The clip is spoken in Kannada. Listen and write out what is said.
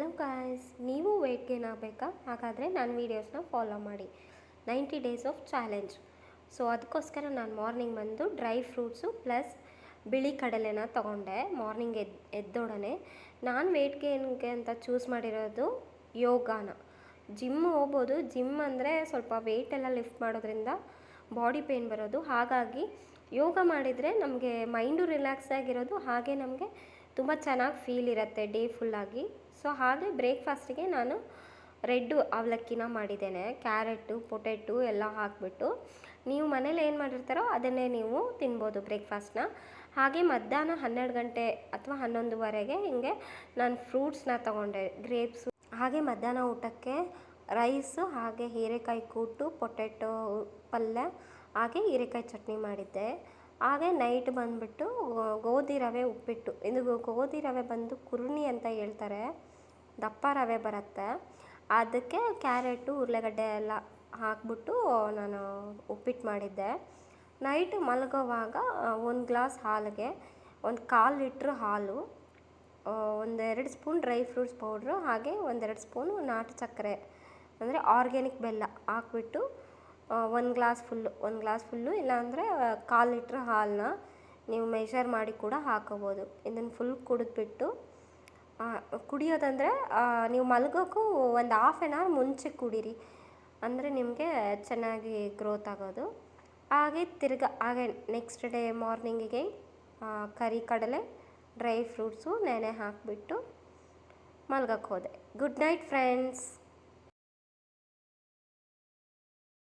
ಹಲೋ ಗಾಯ್ಸ್, ನೀವು ವೆಯ್ಟ್ ಗೇನ್ ಆಗಬೇಕಾ? ಹಾಗಾದರೆ ನನ್ನ ವೀಡಿಯೋಸ್ನ ಫಾಲೋ ಮಾಡಿ. 90 ಡೇಸ್ ಆಫ್ ಚಾಲೆಂಜ್. ಸೊ ಅದಕ್ಕೋಸ್ಕರ ನಾನು ಮಾರ್ನಿಂಗ್ ಬಂದು ಡ್ರೈ ಫ್ರೂಟ್ಸು ಪ್ಲಸ್ ಬಿಳಿ ಕಡಲೆನ ತೊಗೊಂಡೆ. ಮಾರ್ನಿಂಗ್ ಎದ್ದೊಡನೆ ನಾನು ವೆಯ್ಟ್ ಗೇನ್ಗೆ ಅಂತ ಚೂಸ್ ಮಾಡಿರೋದು ಯೋಗಾನ. ಜಿಮ್ ಹೋಗ್ಬೋದು. ಜಿಮ್ ಅಂದರೆ ಸ್ವಲ್ಪ ವೆಯ್ಟೆಲ್ಲ ಲಿಫ್ಟ್ ಮಾಡೋದ್ರಿಂದ ಬಾಡಿ ಪೇಯ್ನ್ ಬರೋದು. ಹಾಗಾಗಿ ಯೋಗ ಮಾಡಿದರೆ ನಮಗೆ ಮೈಂಡು ರಿಲ್ಯಾಕ್ಸ್ ಆಗಿರೋದು, ಹಾಗೆ ನಮಗೆ ತುಂಬ ಚೆನ್ನಾಗಿ ಫೀಲ್ ಇರುತ್ತೆ ಡೇ ಫುಲ್ಲಾಗಿ. ಸೊ ಹಾಗೆ ಬ್ರೇಕ್ಫಾಸ್ಟಿಗೆ ನಾನು ರೆಡ್ಡು ಅವಲಕ್ಕಿನ ಮಾಡಿದ್ದೇನೆ. ಕ್ಯಾರೆಟು, ಪೊಟೆಟೊ ಎಲ್ಲ ಹಾಕಿಬಿಟ್ಟು. ನೀವು ಮನೇಲಿ ಏನು ಮಾಡಿರ್ತಾರೋ ಅದನ್ನೇ ನೀವು ತಿನ್ಬೋದು ಬ್ರೇಕ್ಫಾಸ್ಟ್ನ. ಹಾಗೆ ಮಧ್ಯಾಹ್ನ 12 ಗಂಟೆ ಅಥವಾ 11:30ಗೆ ಹಿಂಗೆ ನಾನು ಫ್ರೂಟ್ಸ್ನ ತೊಗೊಂಡೆ, ಗ್ರೇಪ್ಸು. ಹಾಗೆ ಮಧ್ಯಾಹ್ನ ಊಟಕ್ಕೆ ರೈಸು, ಹಾಗೆ ಹೀರೆಕಾಯಿ ಕೂಟು, ಪೊಟೆಟೊ ಪಲ್ಯ, ಹಾಗೆ ಹೀರೆಕಾಯಿ ಚಟ್ನಿ ಮಾಡಿದ್ದೆ. ಹಾಗೆ ನೈಟ್ ಬಂದುಬಿಟ್ಟು ಗೋಧಿ ರವೆ ಉಪ್ಪಿಟ್ಟು. ಇದು ಗೋಧಿ ರವೆ ಬಂದು ಕುರುಣಿ ಅಂತ ಹೇಳ್ತಾರೆ, ದಪ್ಪ ರವೆ ಬರುತ್ತೆ. ಅದಕ್ಕೆ ಕ್ಯಾರೆಟು, ಉರುಳೆಗಡ್ಡೆ ಎಲ್ಲ ಹಾಕ್ಬಿಟ್ಟು ನಾನು ಉಪ್ಪಿಟ್ಟು ಮಾಡಿದ್ದೆ. ನೈಟ್ ಮಲಗೋವಾಗ 1 ಗ್ಲಾಸ್ ಹಾಲಿಗೆ 1/4 ಲೀಟ್ರ್ ಹಾಲು, 1-2 ಸ್ಪೂನ್ ಡ್ರೈ ಫ್ರೂಟ್ಸ್ ಪೌಡ್ರು, ಹಾಗೆ 1-2 ಸ್ಪೂನು ನಾಟಿ ಸಕ್ಕರೆ ಅಂದರೆ ಆರ್ಗ್ಯಾನಿಕ್ ಬೆಲ್ಲ ಹಾಕ್ಬಿಟ್ಟು 1 ಗ್ಲಾಸ್ ಫುಲ್ಲು ಇಲ್ಲಾಂದರೆ 1/4 ಲೀಟ್ರ್ ಹಾಲನ್ನ ನೀವು ಮೆಷರ್ ಮಾಡಿ ಕೂಡ ಹಾಕೋಬೋದು. ಇದನ್ನು ಫುಲ್ ಕುಡಿದ್ಬಿಟ್ಟು ಕುಡಿಯೋದಂದರೆ ನೀವು ಮಲಗೋಕ್ಕೂ ಒಂದು ಹಾಫ್ ಆನ್ ಅವರ್ ಮುಂಚೆ ಕುಡೀರಿ, ಅಂದರೆ ನಿಮಗೆ ಚೆನ್ನಾಗಿ ಗ್ರೋತ್ ಆಗೋದು. ಹಾಗೆ ನೆಕ್ಸ್ಟ್ ಡೇ ಮಾರ್ನಿಂಗಿಗೆ ಕರಿ ಕಡಲೆ, ಡ್ರೈ ಫ್ರೂಟ್ಸು ನೆನೆ ಹಾಕಿಬಿಟ್ಟು ಮಲ್ಗೋಕ್ಕೆ ಹೋದೆ. Good night friends.